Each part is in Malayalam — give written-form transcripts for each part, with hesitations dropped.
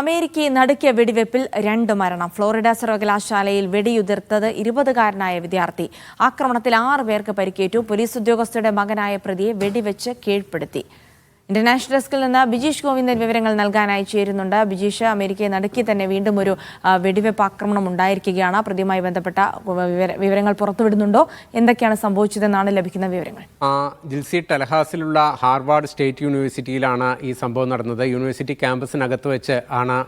അമേരിക്കയെ നടുക്കിയ വെടിവെപ്പിൽ 2 മരണം. ഫ്ലോറിഡ സർവകലാശാലയിൽ വെടിയുതിർത്തത് 20-കാരനായ വിദ്യാർത്ഥി. ആക്രമണത്തിൽ 6 പേർക്ക് പരിക്കേറ്റു. പോലീസ് ഉദ്യോഗസ്ഥരുടെ മകനായ പ്രതിയെ വെടിവെച്ച് കീഴ്പ്പെടുത്തി. ഇന്റർനാഷണൽ ഡെസ്കിൽ നിന്ന് ബിജീഷ് ഗോവിന്ദൻ വിവരങ്ങൾ നൽകാനായി ചേരുന്നുണ്ട്. ബിജീഷ്, അമേരിക്കയെ നടുക്കി തന്നെ വീണ്ടും ഒരു വെടിവെപ്പ് ആക്രമണം ഉണ്ടായിരിക്കുകയാണ്. പ്രതിയുമായി ബന്ധപ്പെട്ട വിവരങ്ങൾ പുറത്തുവിടുന്നുണ്ടോ? എന്തൊക്കെയാണ് സംഭവിച്ചതെന്നാണ് ലഭിക്കുന്ന വിവരങ്ങൾ? ജിൽസി, ടലഹാസിലുള്ള ഹാർവാർഡ് സ്റ്റേറ്റ് യൂണിവേഴ്സിറ്റിയിലാണ് ഈ സംഭവം നടന്നത്. യൂണിവേഴ്സിറ്റി ക്യാമ്പസിനകത്ത് വെച്ച് ആണ്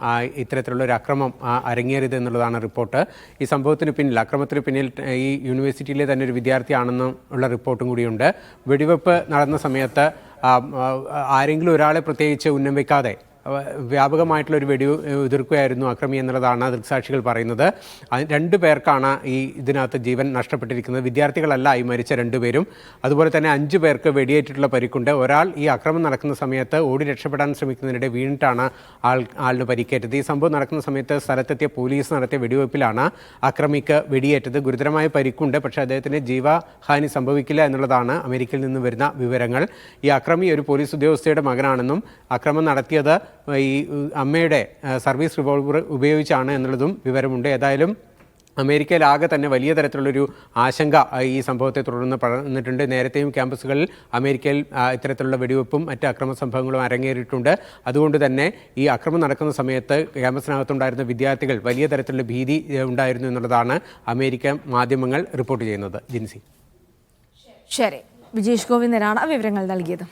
ഇത്തരത്തിലുള്ള ഒരു അക്രമം അരങ്ങേറിയത് എന്നുള്ളതാണ് റിപ്പോർട്ട്. ഈ സംഭവത്തിന് പിന്നിൽ, അക്രമത്തിന് പിന്നിൽ ഈ യൂണിവേഴ്സിറ്റിയിലെ തന്നെ ഒരു വിദ്യാർത്ഥിയാണെന്നും ഉള്ള റിപ്പോർട്ടും കൂടിയുണ്ട്. വെടിവെപ്പ് നടന്ന സമയത്ത് ആരെങ്കിലും ഒരാളെ പ്രത്യേകിച്ച് ഉന്നം വയ്ക്കാതെ വ്യാപകമായിട്ടുള്ള ഒരു വെടിയുതിർക്കുകയായിരുന്നു അക്രമി എന്നുള്ളതാണ് ദൃക്സാക്ഷികൾ പറയുന്നത്. 2 പേർക്കാണ് ഇതിനകത്ത് ജീവൻ നഷ്ടപ്പെട്ടിരിക്കുന്നത്. വിദ്യാർത്ഥികളല്ല ഈ മരിച്ച 2 പേരും. അതുപോലെ തന്നെ 5 പേർക്ക് വെടിയേറ്റിട്ടുള്ള പരിക്കുണ്ട്. ഒരാൾ ഈ അക്രമം നടക്കുന്ന സമയത്ത് ഓടി രക്ഷപ്പെടാൻ ശ്രമിക്കുന്നതിനിടെ വീണിട്ടാണ് ആളിന് പരിക്കേറ്റത്. ഈ സംഭവം നടക്കുന്ന സമയത്ത് സ്ഥലത്തെത്തിയ പോലീസ് നടത്തിയ വെടിവയ്പ്പിലാണ് അക്രമിക്ക് വെടിയേറ്റത്. ഗുരുതരമായ പരിക്കുണ്ട്, പക്ഷേ അദ്ദേഹത്തിന് ജീവഹാനി സംഭവിക്കില്ല എന്നുള്ളതാണ് അമേരിക്കയിൽ നിന്ന് വരുന്ന വിവരങ്ങൾ. ഈ അക്രമി ഒരു പോലീസ് ഉദ്യോഗസ്ഥയുടെ മകനാണെന്നും അക്രമം നടത്തിയത് ഈ അമ്മയുടെ സർവീസ് റിവോൾവർ ഉപയോഗിച്ചാണ് എന്നുള്ളതും വിവരമുണ്ട്. ഏതായാലും അമേരിക്കയിലാകെ തന്നെ വലിയ തരത്തിലുള്ളൊരു ആശങ്ക ഈ സംഭവത്തെ തുടർന്ന് പടർന്നിട്ടുണ്ട്. നേരത്തെയും ക്യാമ്പസുകളിൽ അമേരിക്കയിൽ ഇത്തരത്തിലുള്ള വെടിവെപ്പും മറ്റ് അക്രമ സംഭവങ്ങളും അരങ്ങേറിയിട്ടുണ്ട്. അതുകൊണ്ട് തന്നെ ഈ അക്രമം നടക്കുന്ന സമയത്ത് ക്യാമ്പസിനകത്തുണ്ടായിരുന്ന വിദ്യാർത്ഥികൾ വലിയ തരത്തിലുള്ള ഭീതി ഉണ്ടായിരുന്നു എന്നുള്ളതാണ് അമേരിക്കൻ മാധ്യമങ്ങൾ റിപ്പോർട്ട് ചെയ്യുന്നത്. ജിൻസി, ശരി, ബിജീഷ് ഗോവിന്ദനാണ് വിവരങ്ങൾ നൽകിയത്.